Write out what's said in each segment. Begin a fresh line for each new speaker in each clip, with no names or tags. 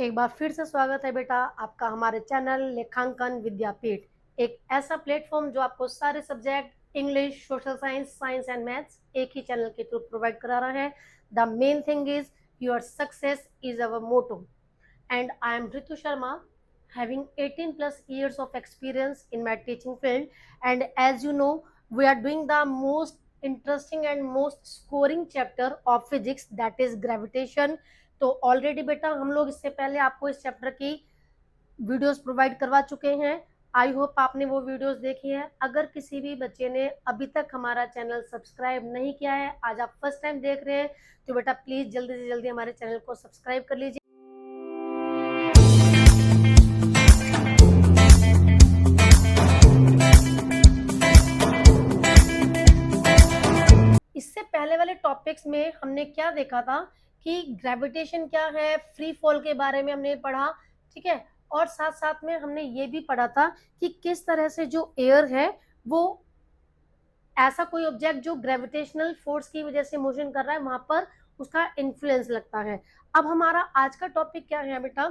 एक बार फिर से स्वागत है बेटा आपका हमारे चैनल लेखांकन विद्यापीठ। एक ऐसा प्लेटफॉर्म जो आपको सारे subject English, social science, science and maths एक ही चैनल के थ्रू प्रोवाइड करा रहा है। The main thing is your success is our motto and I am Ritu Sharma, having 18 plus years of experience in my teaching field. And as you know, we are doing the most interesting and most scoring chapter of physics, that is gravitation. तो already बेटा हम लोग इससे पहले आपको इस chapter की videos provide करवा चुके हैं। आई होप आपने वो वीडियोस देखी है। अगर किसी भी बच्चे ने अभी तक हमारा चैनल सब्सक्राइब नहीं किया है, आज आप फर्स्ट टाइम देख रहे हैं, तो बेटा प्लीज जल्दी से जल्दी हमारे चैनल को सब्सक्राइब कर लीजिए। इससे पहले वाले टॉपिक्स में हमने क्या देखा था कि ग्रेविटेशन क्या है, फ्री फॉल के बारे में हमने पढ़ा, ठीक है। और साथ साथ में हमने ये भी पढ़ा था कि किस तरह से जो एयर है वो ऐसा कोई ऑब्जेक्ट जो ग्रेविटेशनल फोर्स की वजह से मोशन कर रहा है, वहां पर उसका इन्फ्लुएंस लगता है। अब हमारा आज का टॉपिक क्या है बेटा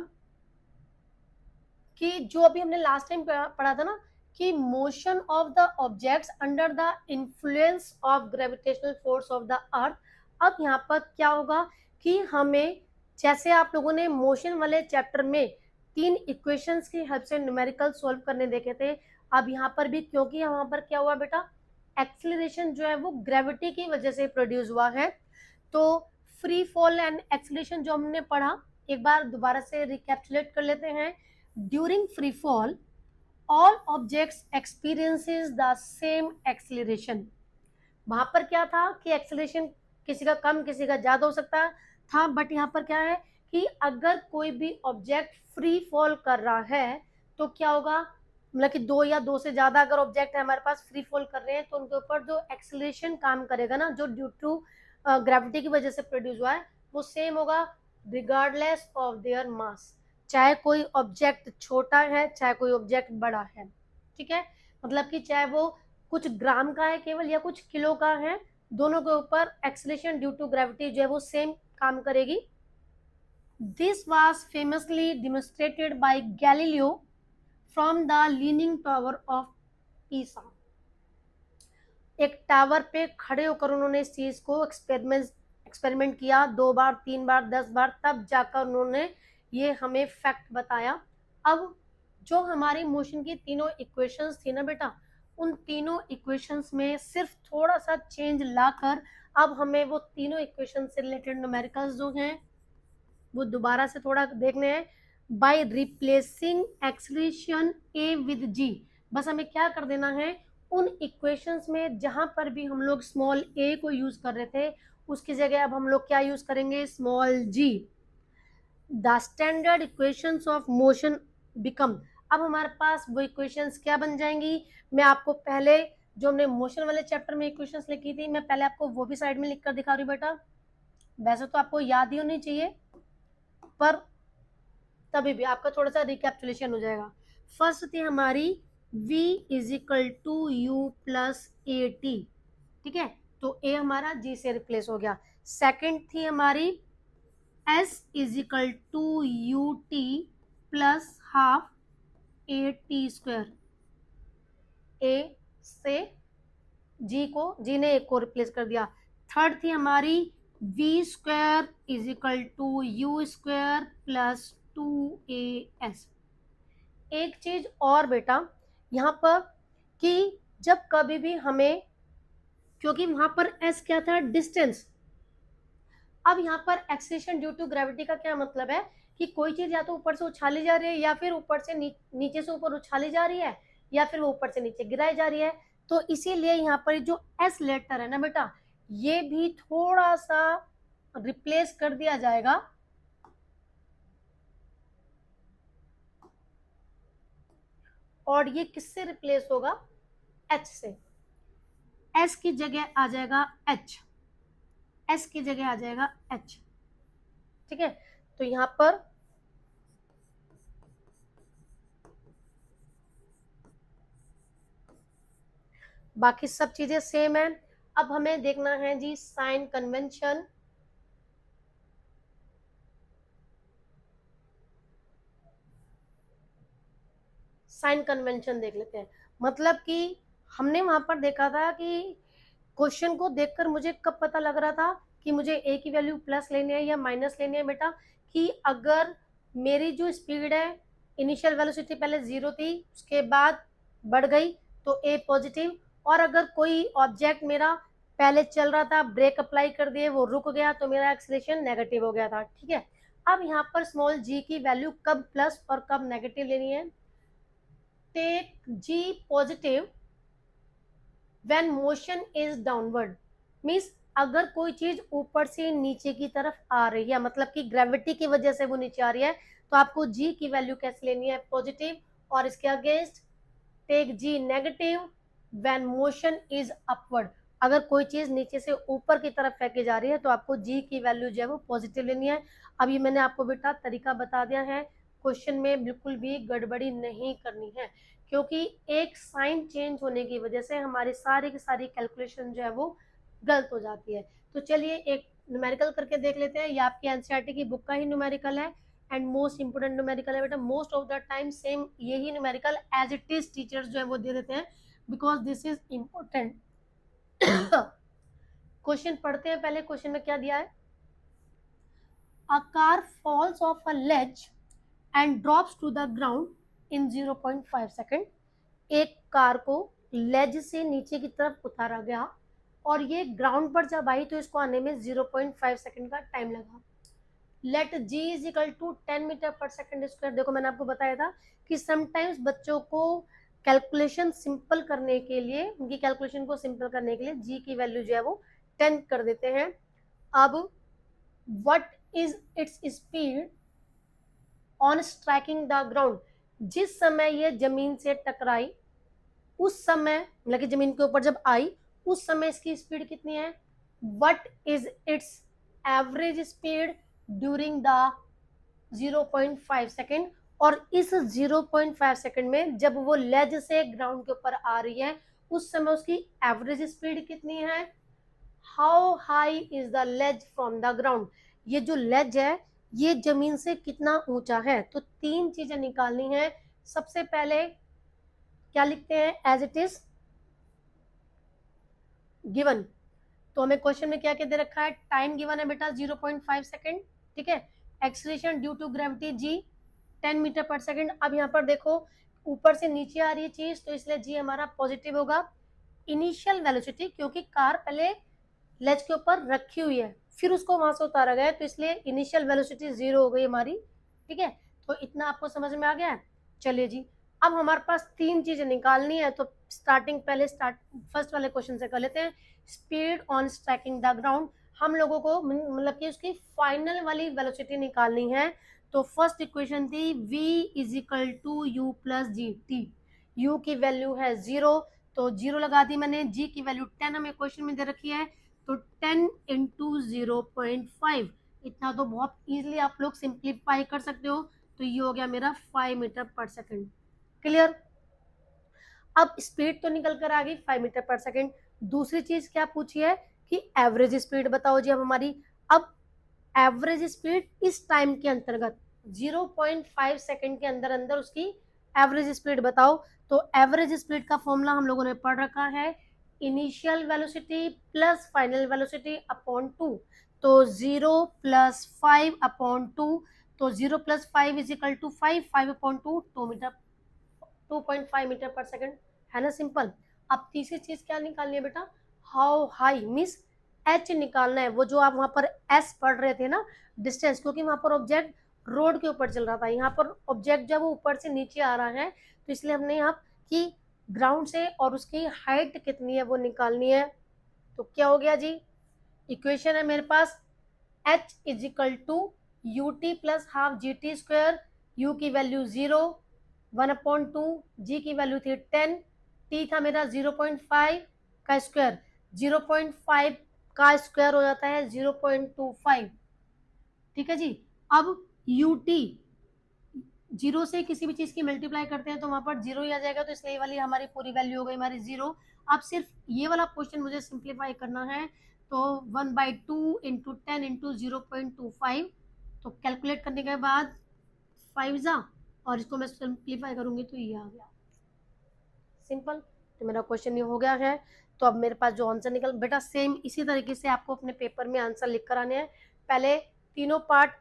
कि जो अभी हमने लास्ट टाइम पढ़ा था ना कि motion of the objects under the influence of gravitational force of the earth. अब यहाँ पर क्या होगा कि हमें, जैसे आप लोगों ने मोशन वाले चैप्टर में 3 इक्वेशंस की हेल्प से न्यूमेरिकल सॉल्व करने देखे थे, अब यहाँ पर भी, क्योंकि यहाँ पर क्या हुआ बेटा, एक्सीलरेशन जो है वो ग्रेविटी की वजह से प्रोड्यूस हुआ है। तो फ्री फॉल एंड एक्सीलरेशन जो हमने पढ़ा, एक बार दोबारा से रिकैप्चुलेट कर लेते हैं। During free fall all objects experiences the same acceleration। वहां पर क्या था कि एक्सेलरेशन किसी का कम किसी का ज्यादा हो सकता था, बट यहाँ पर क्या है कि अगर कोई भी ऑब्जेक्ट फ्री फॉल कर रहा है तो क्या होगा, मतलब कि 2 या 2 से ज्यादा अगर ऑब्जेक्ट है हमारे पास फ्री फॉल कर रहे हैं, तो उनके ऊपर जो एक्सेलरेशन काम करेगा ना, जो ड्यू टू ग्रेविटी की वजह से प्रोड्यूस हुआ है, वो सेम होगा रिगार्डलेस ऑफ देयर मास। चाहे कोई ऑब्जेक्ट छोटा है चाहे कोई ऑब्जेक्ट बड़ा है, ठीक है। मतलब कि चाहे वो कुछ ग्राम का है केवल या कुछ किलो का है, दोनों के ऊपर एक्सेलरेशन ड्यू टू ग्रेविटी जो है वो सेम काम करेगी। This was famously demonstrated by Galileo from the leaning tower of Pisa. एक टावर पे खड़े होकर उन्होंने इस चीज को एक्सपेरिमेंट किया 2 बार 3 बार 10 बार, तब जाकर उन्होंने ये हमें फैक्ट बताया। अब जो हमारी मोशन की तीनों इक्वेशंस थी ना बेटा, उन तीनों इक्वेशंस में सिर्फ थोड़ा सा चेंज लाकर अब हमें वो तीनों इक्वेशन से रिलेटेड न्यूमेरिकल्स जो हैं वो दोबारा से थोड़ा देखने हैं। By replacing acceleration A with G, बस हमें क्या कर देना है, उन इक्वेशंस में जहां पर भी हम लोग स्मॉल ए को यूज कर रहे थे उसकी जगह अब हम लोग क्या यूज करेंगे, small g. The standard equations of motion become, अब हमारे पास वो इक्वेशंस क्या बन जाएंगी। मैं आपको पहले जो हमने मोशन वाले चैप्टर में इक्वेशंस लिखी थी, मैं पहले आपको वो भी साइड में लिख कर दिखा रही हूँ बेटा। वैसे तो आपको याद ही होनी चाहिए, पर तभी भी आपका थोड़ा सा रिकैप्चुलेशन हो जाएगा। फर्स्ट थी हमारी v is equal to u plus a t, ठीक है, तो a हमारा g से रिप्लेस हो गया। सेकंड थी हमारी s is equal to u t plus half a t square, a से g ने एक को रिप्लेस कर दिया। थर्ड थी हमारी v square is equal to you square plus 2as। एक चीज और बेटा यहाँ पर कि जब कभी भी हमें, क्योंकि वहां पर s क्या था, डिस्टेंस, अब यहाँ पर एक्सेलरेशन ड्यू टू ग्रेविटी का क्या मतलब है कि कोई चीज या तो ऊपर से उछाली जा रही है या फिर ऊपर से नीचे से ऊपर उछाली जा रही है या फिर वो ऊपर से नीचे गिराई जा रही है। तो इसीलिए यहाँ पर जो एस लेटर है ना बेटा, ये भी थोड़ा सा रिप्लेस कर दिया जाएगा, और ये किससे रिप्लेस होगा, एच से। एस की जगह आ जाएगा एच, एस की जगह आ जाएगा एच, ठीक है। तो यहां पर बाकी सब चीजें सेम है। अब हमें देखना है जी साइन कन्वेंशन। साइन कन्वेंशन देख लेते हैं। मतलब कि हमने वहां पर देखा था कि क्वेश्चन को देखकर मुझे कब पता लग रहा था कि मुझे ए की वैल्यू प्लस लेनी है या माइनस लेनी है बेटा, कि अगर मेरी जो स्पीड है, इनिशियल वेलोसिटी पहले 0 थी, उसके बाद बढ़ गई तो ए पॉजिटिव, और अगर कोई ऑब्जेक्ट मेरा पहले चल रहा था, ब्रेक अप्लाई कर दिए, वो रुक गया, तो मेरा एक्सीलरेशन नेगेटिव हो गया था। ठीक है, अब यहाँ पर स्मॉल जी की वैल्यू कब प्लस और कब नेगेटिव लेनी है। Take g positive when motion is downward, means अगर कोई चीज ऊपर से नीचे की तरफ आ रही है, मतलब कि ग्रेविटी की वजह से वो नीचे आ रही है, तो आपको जी की वैल्यू कैसे लेनी है, पॉजिटिव, और इसके against take g negative when motion is upward, अगर कोई चीज नीचे से ऊपर की तरफ फेंकी जा रही है तो आपको जी की वैल्यू जो है वो पॉजिटिव लेनी है। अब ये मैंने आपको बेटा तरीका बता दिया है, क्वेश्चन में बिल्कुल भी गड़बड़ी नहीं करनी है, क्योंकि एक साइन चेंज होने की वजह से हमारी सारी की सारी कैलकुलेशन जो है वो गलत हो जाती है। तो चलिए एक न्यूमेरिकल करके देख लेते हैं, ये आपकी एनसीईआरटी की बुक का ही न्यूमेरिकल है एंड मोस्ट इंपोर्टेंट न्यूमेरिकल है बेटा। Most of the time same यही numerical as it is teachers जो है वो दे देते हैं, because this is important. Question पढ़ते हैं, पहले क्वेश्चन में क्या दिया है। A car falls of a ledge and drops to the ground in 0.5 second, एक कार को लेज से नीचे की तरफ उतारा गया और ये ग्राउंड पर जब आई तो इसको आने में 0.5 सेकेंड का टाइम लगा। Let g is equal to 10 metre पर सेकेंड स्क्वायर। देखो मैंने आपको बताया था कि समटाइम्स बच्चों को कैलकुलेशन सिंपल करने के लिए, उनकी कैलकुलेशन को सिंपल करने के लिए जी की वैल्यू जो है वो 10 कर देते हैं। अब what is its speed on striking the ground, जिस समय ये जमीन से टकराई उस समय, मतलब कि जमीन के ऊपर जब आई उस समय इसकी स्पीड कितनी है। What is it's average speed during the 0.5 second, और इस 0.5 सेकेंड में जब वो लेज से ग्राउंड के ऊपर आ रही है उस समय उसकी एवरेज स्पीड कितनी है। How high is the ledge from the ground, ये जो लेज है ये जमीन से कितना ऊंचा है। तो तीन चीजें निकालनी है। सबसे पहले क्या लिखते हैं, एज इट इज गिवन, तो हमें क्वेश्चन में क्या क्या दे रखा है, टाइम गिवन है बेटा 0.5 सेकेंड, ठीक है, acceleration due to gravity g 10 metre पर सेकेंड। अब यहाँ पर देखो ऊपर से नीचे आ रही है चीज तो इसलिए जी हमारा पॉजिटिव होगा। इनिशियल वेलोसिटी, क्योंकि कार पहले लेज के ऊपर रखी हुई है फिर उसको वहां से उतारा गया तो इसलिए इनिशियल वेलोसिटी 0 हो गई हमारी, ठीक है, तो इतना आपको समझ में आ गया है। चलिए जी, अब हमारे पास तीन चीजें निकालनी है, तो स्टार्टिंग पहले फर्स्ट वाले क्वेश्चन से कर लेते हैं। Speed on striking the ground, हम लोगों को मतलब कि उसकी फाइनल वाली वेलोसिटी निकालनी है। तो फर्स्ट इक्वेशन थी v is equal to u plus g t, u की वैल्यू है 0 तो 0 लगा दी मैंने, g की वैल्यू 10 हमें क्वेश्चन में दे रखी है तो 10 इंटू 0.5, इतना तो बहुत इजीली आप लोग सिंप्लीफाई कर सकते हो, तो ये हो गया मेरा 5 मीटर पर सेकेंड। क्लियर। अब स्पीड तो निकल कर आ गई 5 मीटर पर सेकेंड। दूसरी चीज क्या पूछी है कि एवरेज स्पीड बताओ जी अब हमारी। अब एवरेज स्पीड इस टाइम के अंतर्गत 0.5 सेकेंड के अंदर अंदर उसकी एवरेज स्पीड बताओ। तो एवरेज स्पीड का फॉर्मूला हम लोगों ने पढ़ रखा है, initial velocity plus final velocity upon 2, तो 0 प्लस 5 अपॉन 2, तो 0 plus 5 is equal to 5, 5 upon 2 2 metre 2.5 metre पर सेकंड, है ना सिंपल। अब तीसरी चीज क्या निकालनी है बेटा, हाउ हाई मीन्स एच निकालना है, वो जो आप वहां पर एस पढ़ रहे थे ना, डिस्टेंस, क्योंकि वहां पर ऑब्जेक्ट रोड के ऊपर चल रहा था, यहाँ पर ऑब्जेक्ट जब वो ऊपर से नीचे आ रहा है तो इसलिए हमने यहाँ की ग्राउंड से और उसकी हाइट कितनी है वो निकालनी है। तो क्या हो गया जी, इक्वेशन है मेरे पास h is equal to u t plus half G T square, you की वैल्यू 0, 1/2, जी की वैल्यू थी 10, टी था मेरा 0.5 का स्क्वायर, 0.5 का स्क्वायर हो जाता है 0.25, ठीक है जी। अब यू टी जीरो से किसी भी चीज की मल्टीप्लाई करते हैं तो वहां पर जीरो ही आ जाएगा, तो इसलिए ये वाली हमारी पूरी वैल्यू हो गई हमारी 0। अब सिर्फ ये वाला क्वेश्चन मुझे सिंप्लीफाई करना है, तो 1/2 इंटू 10 इंटू 0.25, तो कैलकुलेट करने के बाद 5 जा और इसको मैं सिंप्लीफाई करूंगी तो ये आ गया, सिंपल। तो मेरा क्वेश्चन ये हो गया है। तो अब मेरे पास जो आंसर निकल, बेटा सेम इसी तरीके से आपको अपने पेपर में आंसर लिख कर आने हैं। पहले तीनों पार्ट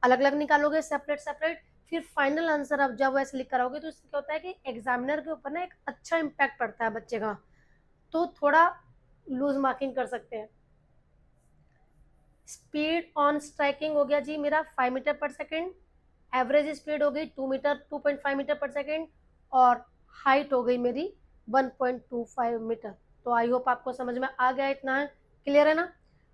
अलग अलग निकालोगे, सेपरेट सेपरेट, फिर फाइनल आंसर अब जब वैसे लिख कर आओगे तो इससे क्या होता है कि एग्जामिनर के ऊपर ना एक अच्छा इम्पैक्ट पड़ता है बच्चे का, तो थोड़ा लूज मार्किंग कर सकते हैं। स्पीड ऑन स्ट्राइकिंग हो गया जी मेरा 5 मीटर पर सेकेंड, एवरेज स्पीड हो गई 2 मीटर 2.5 मीटर पर सेकेंड, और हाइट हो गई मेरी 1.25 मीटर। तो आई होप आपको समझ में आ गया, इतना है, क्लियर है ना?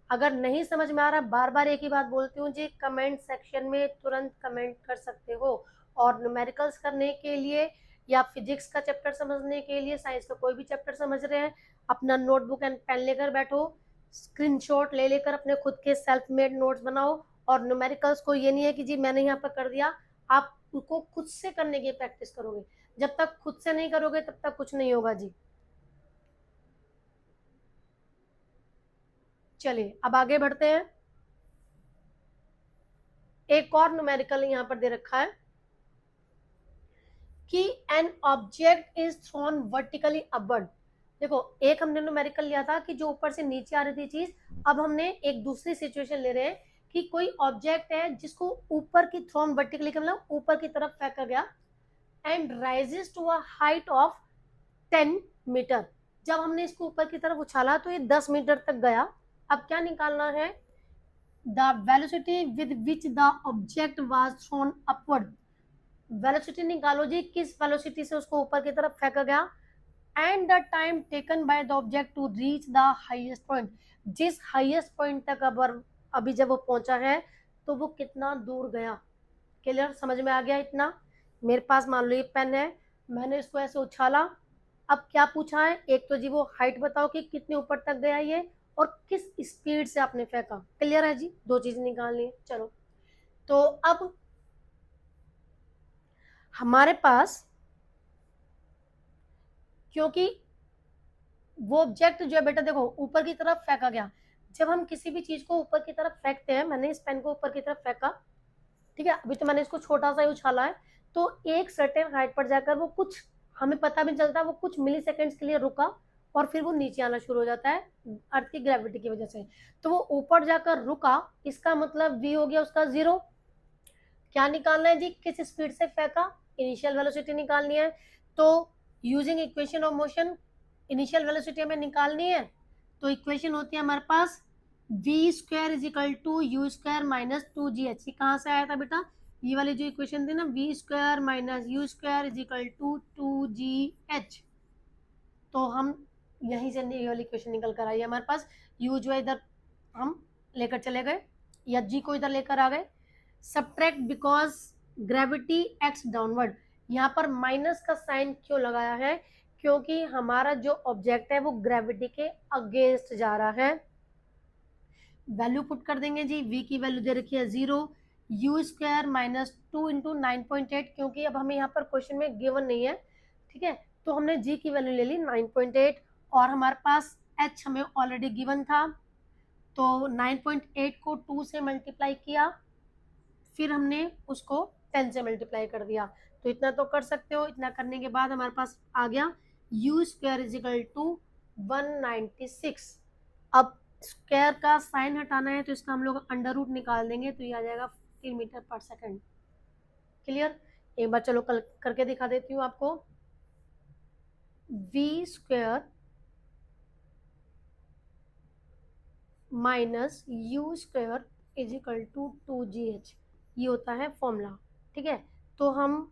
अगर नहीं समझ में आ रहा, बार बार एक ही बात बोलती हूँ जी, कमेंट सेक्शन में तुरंत कमेंट कर सकते हो। और न्यूमेरिकल्स करने के लिए या फिजिक्स का चैप्टर समझने के लिए, साइंस का कोई भी चैप्टर समझ रहे हैं, अपना नोटबुक एंड पेन लेकर बैठो, स्क्रीनशॉट ले लेकर अपने खुद के सेल्फ मेड नोट्स बनाओ। और न्यूमेरिकल्स को ये नहीं है कि जी मैंने यहाँ पर कर दिया, आप उसको खुद से करने की प्रैक्टिस करोगे। जब तक खुद से नहीं करोगे तब तक कुछ नहीं होगा जी। चलिए अब आगे बढ़ते हैं। एक और न्यूमेरिकल यहाँ पर दे रखा है कि an object is thrown vertically upward. देखो, एक हमने न्यूमेरिकल लिया था कि जो ऊपर से नीचे आ रही थी चीज, अब हमने एक दूसरी सिचुएशन ले रहे हैं कि कोई ऑब्जेक्ट है जिसको ऊपर की थ्रोन वर्टिकली का मतलब ऊपर की तरफ फेंका गया, and rises to a height of 10 metre. जब हमने इसको ऊपर की तरफ उछाला तो ये 10 मीटर तक गया। अब क्या निकालना है? The velocity with which the object was thrown upward. Velocity निकालो जी, किस वेलोसिटी से उसको ऊपर की तरफ फेंका गया, and the time taken by the object to reach the highest point. जिस हाईएस्ट पॉइंट तक अभी जब वो पहुंचा है तो वो कितना दूर गया। क्लियर, समझ में आ गया इतना? मेरे पास मान लो ये पेन है, मैंने इसको ऐसे उछाला। अब क्या पूछा है? एक तो जी वो हाइट बताओ कि कितने ऊपर तक गया ये, और किस स्पीड से आपने फेंका। क्लियर है जी? दो चीज निकालनी है। चलो, तो अब हमारे पास, क्योंकि वो ऑब्जेक्ट जो है बेटा देखो ऊपर की तरफ फेंका गया, जब हम किसी भी चीज को ऊपर की तरफ फेंकते हैं, मैंने इस पेन को ऊपर की तरफ फेंका, ठीक है, अभी तो मैंने इसको छोटा सा ही उछाला है, तो एक सर्टेन हाइट पर जाकर वो कुछ, हमें पता भी नहीं चलता, वो कुछ मिली सेकेंड्स के लिए रुका और फिर वो नीचे आना शुरू हो जाता है अर्थ की ग्रेविटी की वजह से। तो वो ऊपर जाकर रुका, इसका मतलब v हो गया उसका 0। क्या निकालना है जी? किस स्पीड से फेंका, इनिशियल वेलोसिटी निकालनी है। तो using equation of motion initial velocity हमें निकालनी है। तो इक्वेशन होती है हमारे पास V square is equal to you square minus 2gh। कहाँ से आया था बेटा? ये वाली जो इक्वेशन थी ना, v square minus you square is equal to 2gh। तो हम यहीं से ये वाली इक्वेशन निकल कर आई है हमारे पास। यू जो है इधर हम लेकर चले गए, या जी को इधर लेकर आ गए, subtract because gravity x downward. यहाँ पर माइनस का साइन क्यों लगाया है? क्योंकि हमारा जो ऑब्जेक्ट है वो ग्रेविटी के अगेंस्ट जा रहा है। वैल्यू पुट कर देंगे जी, v की वैल्यू दे रखी है 0, यू स्क्वायर माइनस 2 इंटू 9.8, क्योंकि अब हमें यहाँ पर क्वेश्चन में गिवन नहीं है, ठीक है, तो हमने g की वैल्यू ले ली 9.8, और हमारे पास h हमें ऑलरेडी गिवन था, तो 9.8 को 2 से मल्टीप्लाई किया, फिर हमने उसको 10 से मल्टीप्लाई कर दिया। तो इतना तो कर सकते हो। इतना करने के बाद हमारे पास आ गया you square is equal to 196। अब स्क्वायर का साइन हटाना है तो इसका हम लोग अंडर रूट निकाल देंगे, तो ये आ जाएगा 15 मीटर पर सेकेंड। क्लियर? एक बार चलो कल करके दिखा देती हूँ आपको। V square minus you square is equal to 2gh, ये होता है फॉर्मूला, ठीक है। तो हम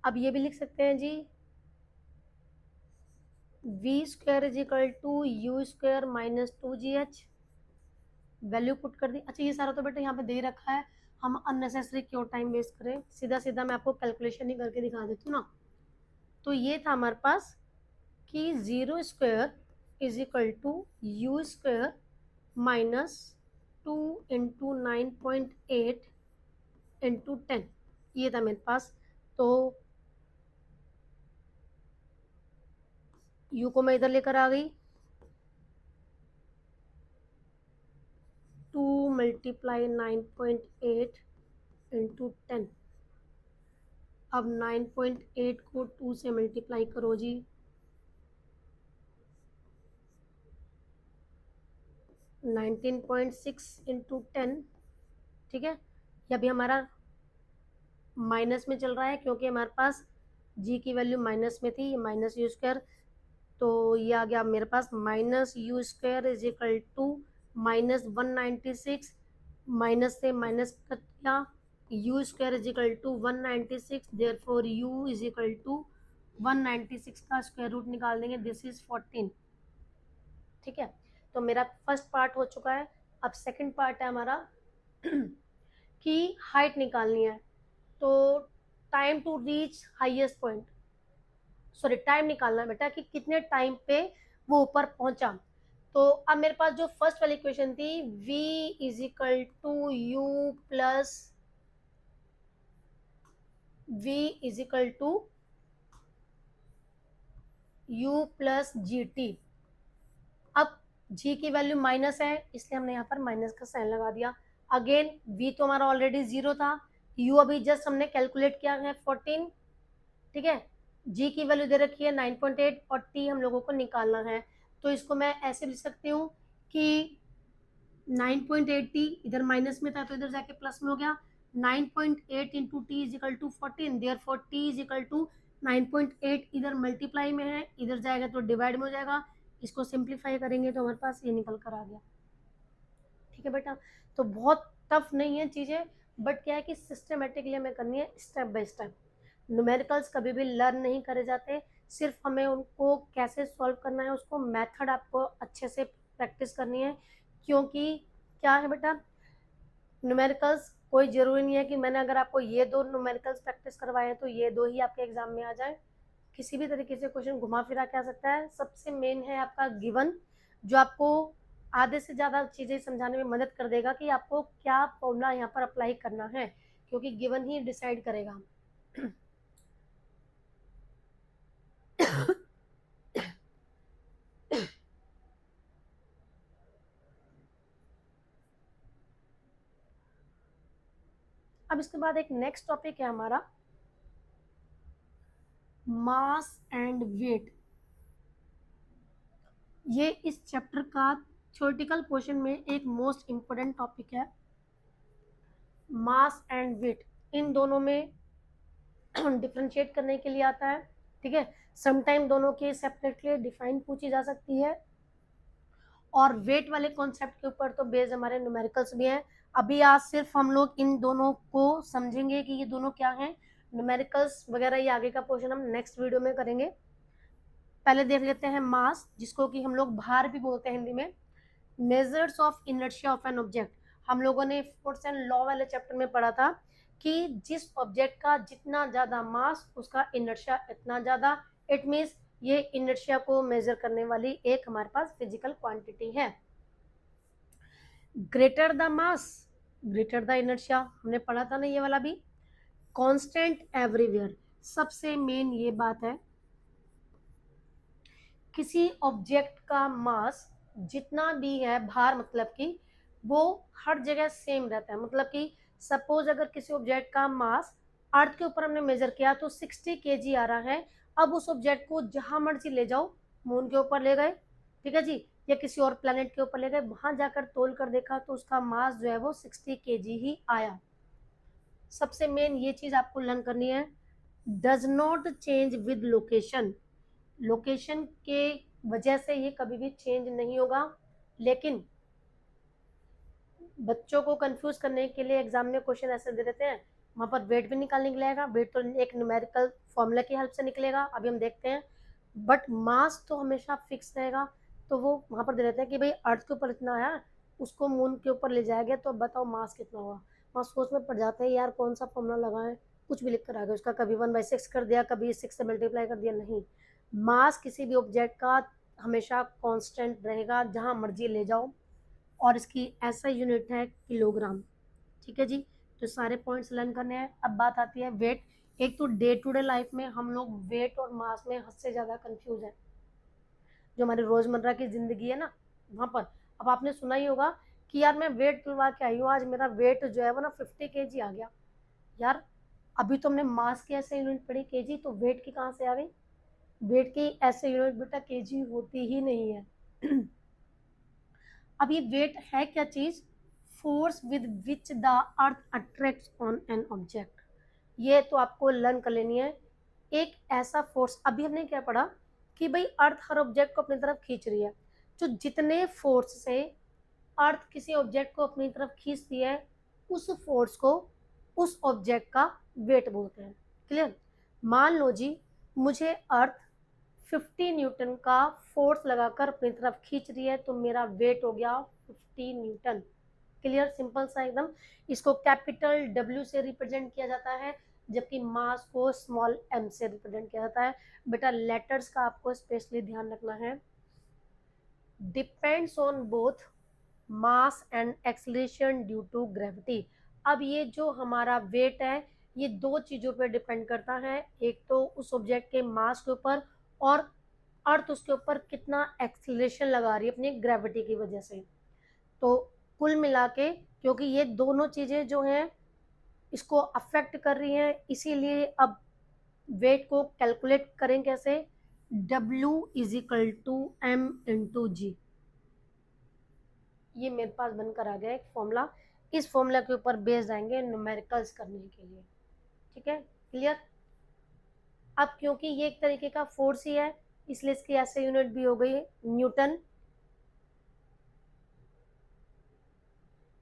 अब ये भी लिख सकते हैं जी, V square is equal to you square minus 2gh। Value put कर दी। अच्छा, ये सारा तो बेटा यहाँ पे दे रखा है, हम अननेसेसरी क्यों टाइम वेस्ट करें, सीधा सीधा मैं आपको कैलकुलेशन ही करके दिखा देती हूँ ना। तो ये था हमारे पास कि 0 square is equal to you square minus 2 into 9.8 into 10, ये था मेरे पास। तो यू को मैं इधर लेकर आ गई, 2 मल्टीप्लाई 9.8 इंटू 10, अब 9.8 को 2 से मल्टीप्लाई करो जी, 19.6 इंटू 10, ठीक है। ये अभी हमारा माइनस में चल रहा है क्योंकि हमारे पास जी की वैल्यू माइनस में थी, माइनस यू स्क्वायर, तो ये आ गया मेरे पास minus you square is equal to minus 196, minus से माइनस कट गया, you square is equal to 196, therefore U is equal to 196 का स्क्वायर रूट निकाल देंगे, दिस इज 14, ठीक है। तो मेरा फर्स्ट पार्ट हो चुका है। अब सेकंड पार्ट है हमारा कि हाइट निकालनी है, तो time to reach highest point, sorry time निकालना है बेटा कि कितने टाइम पे वो ऊपर पहुंचा। तो अब मेरे पास जो फर्स्ट वाली इक्वेशन थी v is equal to u plus v is equal to u plus g t. अब g की वैल्यू माइनस है इसलिए हमने यहाँ पर माइनस का साइन लगा दिया। अगेन v तो हमारा ऑलरेडी 0 था, u अभी जस्ट हमने कैलकुलेट किया है 14, ठीक है। g की वैल्यू दे रखी है 9.8 और t हम लोगों को निकालना है, तो इसको मैं ऐसे लिख सकती हूँ कि 9.8 t इधर माइनस में था तो इधर जाके प्लस में हो गया, 9.8 into t is equal to 14, therefore t is equal to 9.8 इधर मल्टीप्लाई में है, इधर जाएगा तो डिवाइड में हो जाएगा, इसको सिंप्लीफाई करेंगे तो हमारे पास ये निकल कर आ गया, ठीक है बेटा। तो बहुत टफ नहीं है चीज़ें, बट क्या है कि सिस्टमेटिकली हमें करनी है, स्टेप बाय स्टेप। न्यूमेरिकल्स कभी भी लर्न नहीं करे जाते, सिर्फ हमें उनको कैसे सॉल्व करना है उसको मेथड आपको अच्छे से प्रैक्टिस करनी है। क्योंकि क्या है बेटा, न्यूमेरिकल्स कोई ज़रूरी नहीं है कि मैंने अगर आपको ये दो न्यूमेरिकल्स प्रैक्टिस करवाए तो ये दो ही आपके एग्जाम में आ जाए, किसी भी तरीके से क्वेश्चन घुमा फिरा के आ सकता है। सबसे मेन है आपका गिवन, जो आपको आधे से ज़्यादा चीज़ें समझाने में मदद कर देगा कि आपको क्या फॉर्मूला यहाँ पर अप्लाई करना है, क्योंकि गिवन ही डिसाइड करेगा। अब इसके बाद एक नेक्स्ट टॉपिक है हमारा मास एंड वेट। ये इस चैप्टर का थ्योरेटिकल पोर्शन में एक मोस्ट इम्पोर्टेंट टॉपिक है। मास एंड वेट इन दोनों में डिफ्रेंशिएट करने के लिए आता है, ठीक है। समटाइम दोनों की सेपरेटली डिफाइन पूछी जा सकती है, और वेट वाले कॉन्सेप्ट के ऊपर तो बेस्ड हमारे न्यूमेरिकल्स भी हैं। अभी आज सिर्फ हम लोग इन दोनों को समझेंगे कि ये दोनों क्या हैं, न्यूमेरिकल्स वगैरह ये आगे का पोर्शन हम नेक्स्ट वीडियो में करेंगे। पहले देख लेते हैं मास, जिसको कि हम लोग भार भी बोलते हैं हिंदी में। Measures of inertia of an object, हम लोगों ने फोर्स एंड लॉ वाले चैप्टर में पढ़ा था कि जिस ऑब्जेक्ट का जितना ज्यादा मास उसका इनर्शिया इतना ज्यादा, इट मीन्स ये इनर्शिया को मेजर करने वाली एक हमारे पास फिजिकल क्वांटिटी है। Greater the mass greater the inertia, हमने पढ़ा था ना ये वाला भी। कांस्टेंट एवरीवेयर, सबसे मेन ये बात है, किसी ऑब्जेक्ट का मास जितना भी है, भार मतलब कि वो हर जगह सेम रहता है। मतलब कि सपोज अगर किसी ऑब्जेक्ट का मास अर्थ के ऊपर हमने मेजर किया तो 60 kg आ रहा है, अब उस ऑब्जेक्ट को जहां मर्जी ले जाओ, मून के ऊपर ले गए, ठीक है जी, या किसी और प्लेनेट के ऊपर ले गए, वहां जाकर तोल कर देखा तो उसका मास जो है वो 60 kg ही आया। सबसे मेन ये चीज आपको लर्न करनी है, does not change with location, location के वजह से ये कभी भी चेंज नहीं होगा। लेकिन बच्चों को कंफ्यूज करने के लिए एग्जाम में क्वेश्चन ऐसे दे देते हैं, वहां पर वेट भी निकाल निकलेगा, वेट तो एक न्यूमेरिकल फॉर्मूला की हेल्प से निकलेगा, अभी हम देखते हैं, बट मास तो हमेशा फिक्स रहेगा। तो वो वहां पर दे देते हैं कि भाई अर्थ के ऊपर इतना आया, उसको मून के ऊपर ले जाएंगे तो बताओ मास कितना होगा। वहाँ सोच में पड़ जाते हैं यार कौन सा फॉर्मूला लगाएं, कुछ भी लिख कर आ गया उसका, कभी 1/6 कर दिया, कभी 6 से मल्टीप्लाई कर दिया। नहीं, मास किसी भी ऑब्जेक्ट का हमेशा कांस्टेंट रहेगा जहां मर्जी ले जाओ, और इसकी ऐसा यूनिट है किलोग्राम, ठीक है जी। तो सारे पॉइंट्स लर्न करने हैं। अब बात आती है वेट। एक तो डे टू डे लाइफ में हम लोग वेट और मास में हद से ज़्यादा कंफ्यूज है, जो हमारी रोज़मर्रा की ज़िंदगी है ना वहाँ पर। अब आपने सुना ही होगा कि यार मैं वेट तुलवा के आई हूँ, आज मेरा वेट जो है वो ना 50 kg आ गया। यार अभी तो हमने मास की ऐसे यूनिट पढ़ी केजी, तो वेट की कहाँ से आ गई? वेट की ऐसे यूनिट बेटा केजी होती ही नहीं है। अब ये वेट है क्या चीज? Force with which the earth attracts on an object. ये तो आपको लर्न कर लेनी है। एक ऐसा फोर्स, अभी हमने क्या पढ़ा कि भाई अर्थ हर ऑब्जेक्ट को अपनी तरफ खींच रही है, जो जितने फोर्स से अर्थ किसी ऑब्जेक्ट को अपनी तरफ खींचती है, उस फोर्स को उस ऑब्जेक्ट का वेट बोलते हैं। क्लियर? मान लो जी, मुझे अर्थ 50 न्यूटन का फोर्स लगाकर अपनी तरफ खींच रही है, तो मेरा वेट हो गया 50 न्यूटन। क्लियर? सिंपल सा एकदम। इसको कैपिटल डब्ल्यू से रिप्रेजेंट किया जाता है, जबकि मास को स्मॉल एम से रिप्रेजेंट किया जाता है। बेटा लेटर्स का आपको स्पेशली ध्यान रखना है। Depends on both mass and acceleration due to gravity. अब ये जो हमारा वेट है, ये दो चीजों पर डिपेंड करता है। एक तो उस ऑब्जेक्ट के मास के ऊपर, और अर्थ उसके ऊपर कितना एक्सलेशन लगा रही है अपनी ग्रेविटी की वजह से। तो कुल मिला के, क्योंकि ये दोनों चीजें जो हैं इसको अफेक्ट कर रही हैं, इसीलिए अब वेट को कैलकुलेट करें कैसे? W is equal to M into G. ये मेरे पास बनकर आ गया एक फॉर्मूला। इस फॉर्मूला के ऊपर बेस्ड आएंगे न्यूमेरिकल्स करने के लिए। ठीक है? क्लियर? अब क्योंकि ये एक तरीके का फोर्स ही है, इसलिए इसकी ऐसे यूनिट भी हो गई Newton.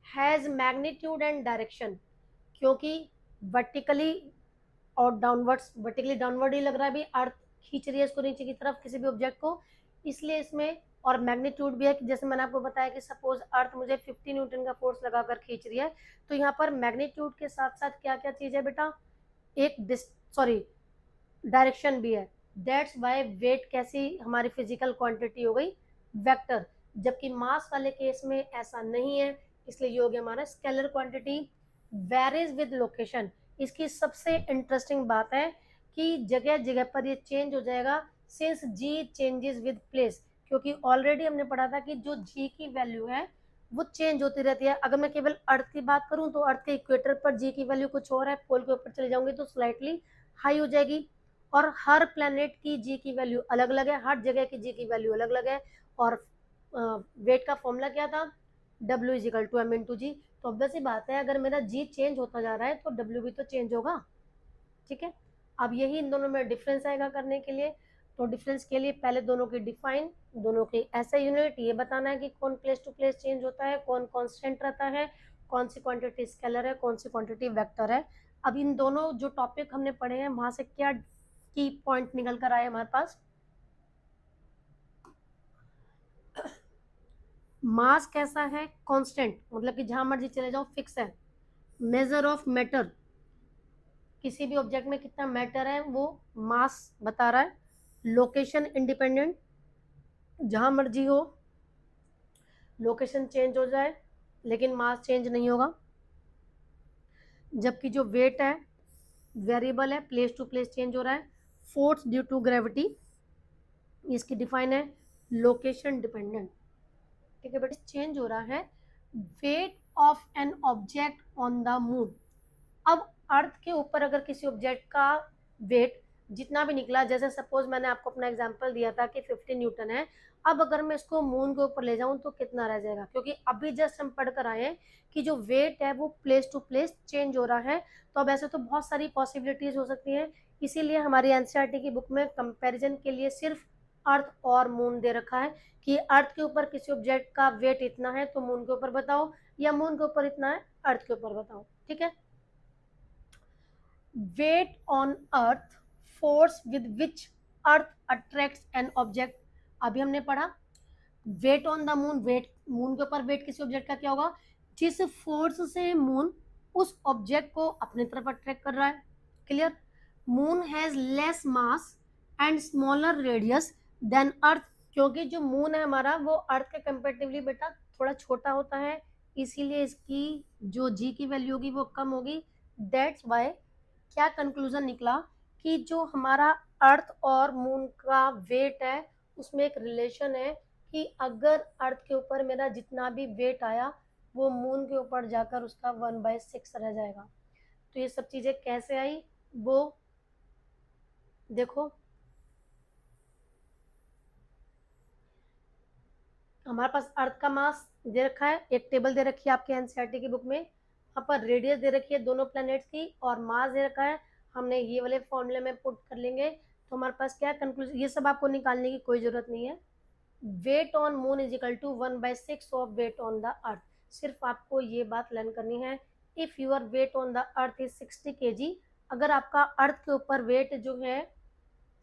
Has magnitude and direction, क्योंकि वर्टिकली और डाउनवर्ड्स, वर्टिकली डाउनवर्ड ही लग रहा है, भी अर्थ खींच रही है इसको नीचे की तरफ किसी भी ऑब्जेक्ट को, इसलिए इसमें। और मैग्नीट्यूड भी है कि जैसे मैंने आपको बताया कि सपोज अर्थ मुझे 50 न्यूटन का फोर्स लगाकर खींच रही है, तो यहाँ पर मैग्नीट्यूड के साथ साथ क्या क्या चीज है बेटा? एक सॉरी, डायरेक्शन भी है। दैट्स वाई वेट कैसी हमारी फिजिकल क्वांटिटी हो गई? वेक्टर। जबकि मास वाले केस में ऐसा नहीं है, इसलिए ये हो गया हमारा scalar quantity. Varies with location. इसकी सबसे इंटरेस्टिंग बात है कि जगह जगह पर ये चेंज हो जाएगा, since g changes with place. क्योंकि ऑलरेडी हमने पढ़ा था कि जो जी की वैल्यू है वो चेंज होती रहती है। अगर मैं केवल अर्थ की बात करूं तो अर्थ के इक्वेटर पर जी की वैल्यू कुछ और है, पोल के ऊपर चले जाऊंगी तो स्लाइटली हाई हो जाएगी। और हर प्लेनेट की जी की वैल्यू अलग अलग है, हर जगह की जी की वैल्यू अलग अलग है। और वेट का फॉर्मूला क्या था? W is equal to M into G. तो ऑब्वियस सी बात है, अगर मेरा जी चेंज होता जा रहा है तो W भी तो चेंज होगा। ठीक है? अब यही इन दोनों में डिफरेंस आएगा करने के लिए। तो डिफरेंस के लिए पहले दोनों की डिफाइन, दोनों की ऐसे यूनिट, ये बताना है कि कौन प्लेस टू प्लेस चेंज होता है, कौन कांस्टेंट रहता है, कौन सी क्वांटिटी स्केलर है, कौन सी क्वांटिटी वेक्टर है। अब इन दोनों जो टॉपिक हमने पढ़े हैं वहां से क्या की पॉइंट निकल कर आए हमारे पास? मास कैसा है? कांस्टेंट, मतलब कि जहां मर्जी चले जाओ फिक्स है। मेजर ऑफ मैटर, किसी भी ऑब्जेक्ट में कितना मैटर है वो मास बता रहा है। लोकेशन इंडिपेंडेंट, जहां मर्जी हो लोकेशन चेंज हो जाए लेकिन मास चेंज नहीं होगा। जबकि जो वेट है वेरिएबल है, प्लेस टू प्लेस चेंज हो रहा है। फोर्स ड्यू टू ग्रेविटी, इसकी डिफाइन है लोकेशन डिपेंडेंट। ठीक है बेटा? चेंज हो रहा है। Weight of an object on the moon. अब अर्थ के ऊपर अगर किसी ऑब्जेक्ट का वेट जितना भी निकला, जैसे सपोज मैंने आपको अपना एग्जांपल दिया था कि 50 न्यूटन है, अब अगर मैं इसको मून के ऊपर ले जाऊं तो कितना रह जाएगा? क्योंकि अभी जस्ट हम पढ़कर आए हैं कि जो वेट है वो प्लेस टू प्लेस चेंज हो रहा है। तो अब ऐसे तो बहुत सारी पॉसिबिलिटीज हो सकती हैं, इसीलिए हमारी एनसीईआरटी की बुक में कंपैरिजन के लिए सिर्फ अर्थ और मून दे रखा है कि अर्थ के ऊपर किसी ऑब्जेक्ट का वेट इतना है तो मून के ऊपर बताओ, या मून के ऊपर इतना है अर्थ के ऊपर बताओ। ठीक है? Weight on earth, force with which earth attracts an object. अभी हमने पढ़ा weight on the moon, weight moon के ऊपर वेट किसी ऑब्जेक्ट का क्या होगा? जिस फोर्स से मून उस ऑब्जेक्ट को अपनी तरफ अट्रैक्ट कर रहा है। Clear? Moon has less mass and smaller radius than earth, क्योंकि जो मून है हमारा वो अर्थ के कंपेरेटिवली बेटा थोड़ा छोटा होता है, इसीलिए इसकी जो जी की वैल्यू होगी वो कम होगी। दैट्स वाई क्या कंक्लूजन निकला कि जो हमारा अर्थ और मून का वेट है उसमें एक रिलेशन है कि अगर अर्थ के ऊपर मेरा जितना भी वेट आया वो मून के ऊपर जाकर उसका 1/6 रह जाएगा। तो ये सब चीजें कैसे आई वो देखो, हमारे पास अर्थ का मास दे रखा है, एक टेबल दे रखी है आपके एनसीईआरटी की बुक में, वहां पर रेडियस दे रखी है दोनों प्लैनेट्स की, और मास दे रखा है, हमने ये वाले फॉर्मूले में पुट कर लेंगे तो हमारे पास क्या कंक्लूजन, ये सब आपको निकालने की कोई जरूरत नहीं है। Weight on moon is equal to 1/6 of weight on the earth. सिर्फ आपको ये बात लर्न करनी है, if your weight on the earth is 60 kg, अगर आपका अर्थ के ऊपर वेट जो है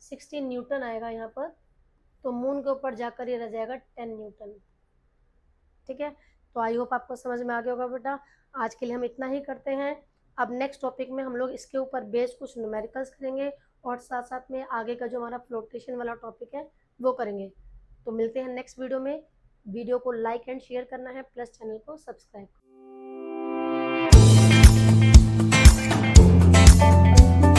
16 न्यूटन आएगा यहाँ पर, तो मून के ऊपर जाकर ये रह जाएगा 10 न्यूटन। ठीक है, तो आई होप आपको समझ में आ गया होगा बेटा। आज के लिए हम इतना ही करते हैं। अब नेक्स्ट टॉपिक में हम लोग इसके ऊपर बेस्ड कुछ न्यूमेरिकल्स करेंगे और साथ साथ में आगे का जो हमारा फ्लोटेशन वाला टॉपिक है वो करेंगे। तो मिलते हैं नेक्स्ट वीडियो में। वीडियो को लाइक एंड शेयर करना है, प्लस चैनल को सब्सक्राइब करना है।